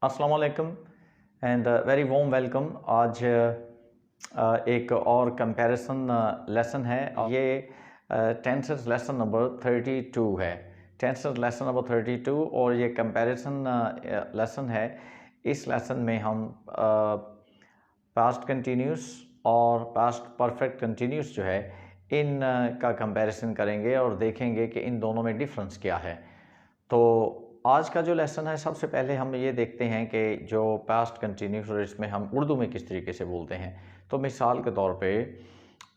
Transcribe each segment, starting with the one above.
अस्सलाम वालेकुम and very warm welcome. आज एक और कंपैरिजन लेसन है। ये टेंसेस लेसन नंबर 32 है। टेंसेस लेसन नंबर 32 और ये कंपैरिजन लेसन है। इस लेसन में हम पास्ट कंटिन्यूस और पास्ट परफेक्ट कंटिन्यूस जो है इन का कंपैरिजन करेंगे और देखेंगे कि इन दोनों में डिफरेंस क्या है। तो आज का जो लेसन है, सबसे पहले हम ये देखते हैं कि जो पास्ट कंटिन्यूस और इसमें हम उर्दू में किस तरीके से बोलते हैं। तो मिसाल के तौर पे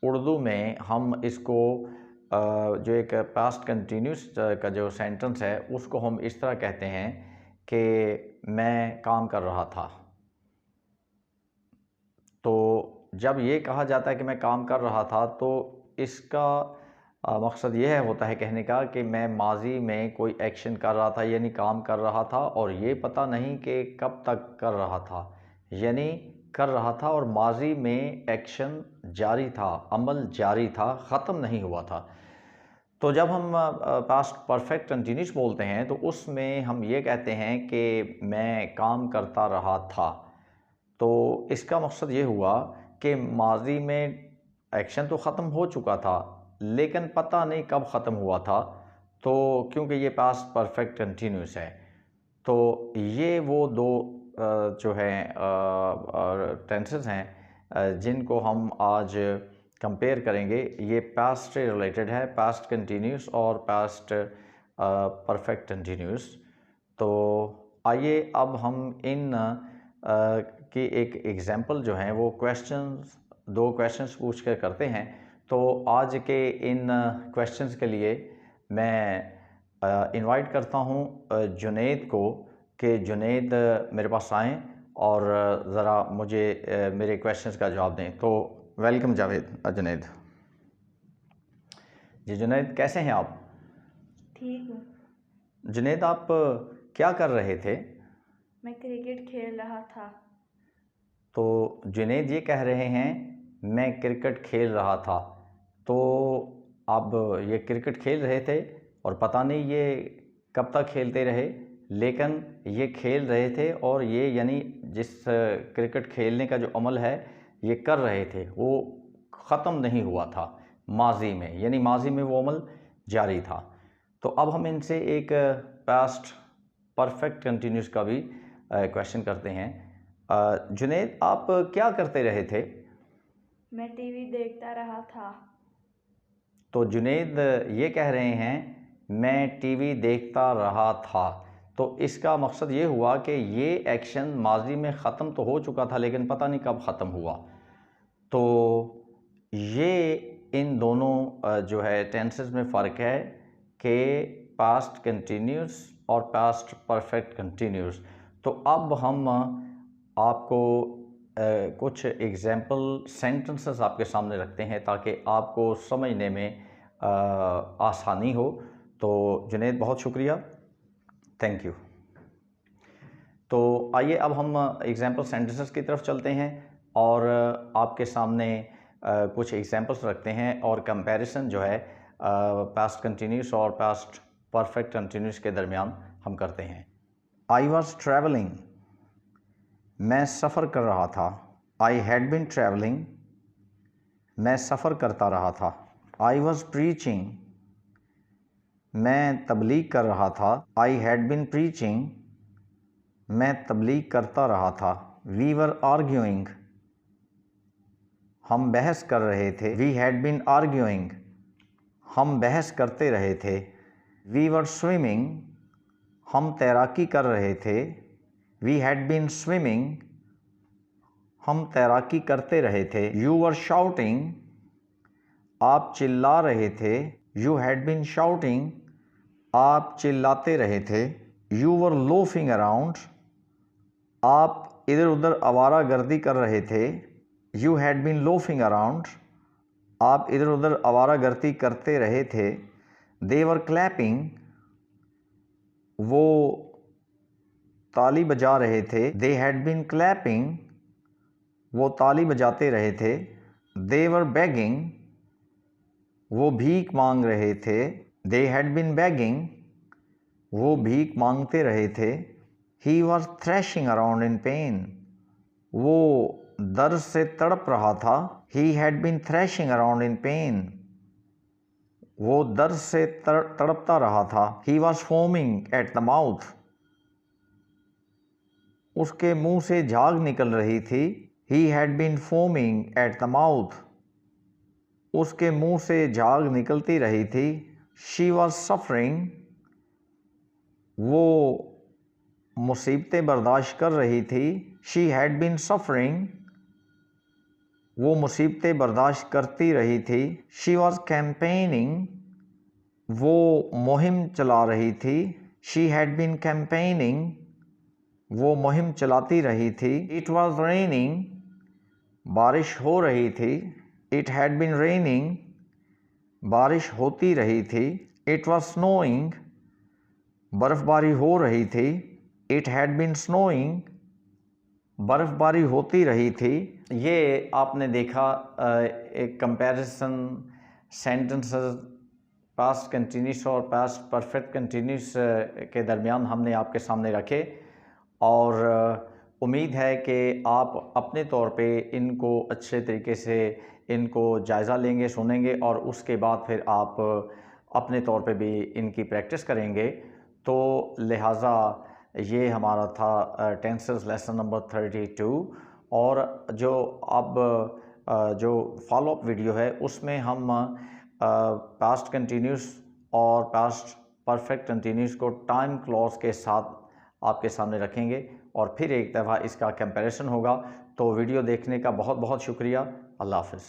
उर्दू में हम इसको जो एक पास्ट कंटिन्यूस का जो सेंटेंस है उसको हम इस तरह कहते हैं कि मैं काम कर रहा था। तो जब ये कहा जाता है कि मैं काम कर रहा था तो इसका मकसद यह होता है कहने का कि मैं माजी में कोई एक्शन कर रहा था, यानी काम कर रहा था, और ये पता नहीं कि कब तक कर रहा था, यानी कर रहा था और माजी में एक्शन जारी था, अमल जारी था, ख़त्म नहीं हुआ था। तो जब हम पास्ट परफेक्ट कंटिन्यूस बोलते हैं तो उसमें हम ये कहते हैं कि मैं काम करता रहा था। तो इसका मकसद ये हुआ कि माजी में एक्शन तो ख़त्म हो चुका था लेकिन पता नहीं कब ख़त्म हुआ था, तो क्योंकि ये पास्ट परफेक्ट कंटिन्यूस है। तो ये वो दो जो हैं टेंसेस हैं जिनको हम आज कंपेयर करेंगे। ये पास्ट से रिलेटेड है, पास्ट कंटिन्यूस और पास्ट परफेक्ट कंटिन्यूस। तो आइए अब हम इन की एक एग्जांपल जो है वो दो क्वेश्चंस पूछ कर करते हैं। तो आज के इन क्वेश्चंस के लिए मैं इनवाइट करता हूं जुनैद को कि जुनैद मेरे पास आएँ और ज़रा मुझे मेरे क्वेश्चंस का जवाब दें। तो वेलकम जुनैद जी। जुनैद, कैसे हैं आप? ठीक हूँ। जुनैद, आप क्या कर रहे थे? मैं क्रिकेट खेल रहा था। तो जुनैद ये कह रहे हैं मैं क्रिकेट खेल रहा था। तो आप ये क्रिकेट खेल रहे थे और पता नहीं ये कब तक खेलते रहे, लेकिन ये खेल रहे थे और ये यानी जिस क्रिकेट खेलने का जो अमल है ये कर रहे थे वो ख़त्म नहीं हुआ था माजी में, यानी माजी में वो अमल जारी था। तो अब हम इनसे एक पास्ट परफेक्ट कंटिन्यूस का भी क्वेश्चन करते हैं। जुनैद, आप क्या करते रहे थे? मैं टीवी देखता रहा था। तो जुनैद ये कह रहे हैं मैं टीवी देखता रहा था। तो इसका मकसद ये हुआ कि ये एक्शन माजी में ख़त्म तो हो चुका था लेकिन पता नहीं कब ख़त्म हुआ। तो ये इन दोनों जो है टेंसेस में फ़र्क है कि पास्ट कंटिन्यूस और पास्ट परफेक्ट कंटिन्यूस। तो अब हम आपको कुछ एग्जाम्पल सेंटेंसेस आपके सामने रखते हैं ताकि आपको समझने में आसानी हो। तो जुनैद, बहुत शुक्रिया, थैंक यू। तो आइए अब हम एग्जाम्पल सेंटेंसेस की तरफ चलते हैं और आपके सामने कुछ एग्जाम्पल्स रखते हैं और कंपैरिजन जो है पास्ट कंटिन्यूस और पास्ट परफेक्ट कंटिन्यूस के दरमियान हम करते हैं। आई वॉज ट्रैवलिंग, मैं सफ़र कर रहा था। आई हैड बिन ट्रैवलिंग, मैं सफ़र करता रहा था। आई वॉज प्रीचिंग, मैं तबलीग कर रहा था। आई हैड बिन प्रीचिंग, मैं तबलीग करता रहा था। वी वर आर्ग्यूइंग, हम बहस कर रहे थे। वी हैड बिन आर्ग्यूइंग, हम बहस करते रहे थे। वी वर स्विमिंग, हम तैराकी कर रहे थे। वी हैड बिन स्विमिंग, हम तैराकी करते रहे थे। यू वर शाउटिंग, आप चिल्ला रहे थे। यू हैड बिन शाउटिंग, आप चिल्लाते रहे थे। यू वर लोफिंग अराउंड, आप इधर उधर आवारागर्दी कर रहे थे। You had been loafing around, आप इधर उधर आवारागर्दी करते रहे थे। दे वर क्लैपिंग, वो ताली बजा रहे थे। दे हैड बिन क्लैपिंग, वो ताली बजाते रहे थे। दे वर बेगिंग, वो भीख मांग रहे थे। दे हैड बिन बेगिंग, वो भीख मांगते रहे थे। He was thrashing around in pain, वो दर्द से तड़प रहा था। He had been thrashing around in pain, वो दर्द से तड़पता रहा था। He was foaming at the mouth, उसके मुंह से झाग निकल रही थी। He had been foaming at the mouth, उसके मुंह से झाग निकलती रही थी। शी वॉज सफरिंग, वो मुसीबतें बर्दाश्त कर रही थी। शी हैड बीन सफरिंग, वो मुसीबतें बर्दाश्त करती रही थी। शी वॉज कैंपेनिंग, वो मुहिम चला रही थी। शी हैड बीन कैंपेनिंग, वो मुहिम चलाती रही थी। इट वॉज रेनिंग, बारिश हो रही थी। इट हैड बीन रेनिंग, बारिश होती रही थी। इट वॉज स्नोइंग, बर्फ़बारी हो रही थी। इट हैड बीन स्नोइंग, बर्फ़बारी होती रही थी। ये आपने देखा एक कंपैरिजन सेंटेंसेस पास्ट कंटिन्यूस और पास्ट परफेक्ट कंटिन्यूस के दरमियान हमने आपके सामने रखे, और उम्मीद है कि आप अपने तौर पे इनको अच्छे तरीके से इनको जायज़ा लेंगे, सुनेंगे, और उसके बाद फिर आप अपने तौर पे भी इनकी प्रैक्टिस करेंगे। तो लिहाजा ये हमारा था टेंसेस लेसन नंबर 32, और जो अब जो फॉलोअप वीडियो है उसमें हम पास्ट कंटिन्यूस और पास्ट परफेक्ट कंटिन्यूस को टाइम क्लॉज के साथ आपके सामने रखेंगे, और फिर एक दफ़ा इसका कंपैरिजन होगा। तो वीडियो देखने का बहुत बहुत शुक्रिया। अल्लाह हाफ़िज़।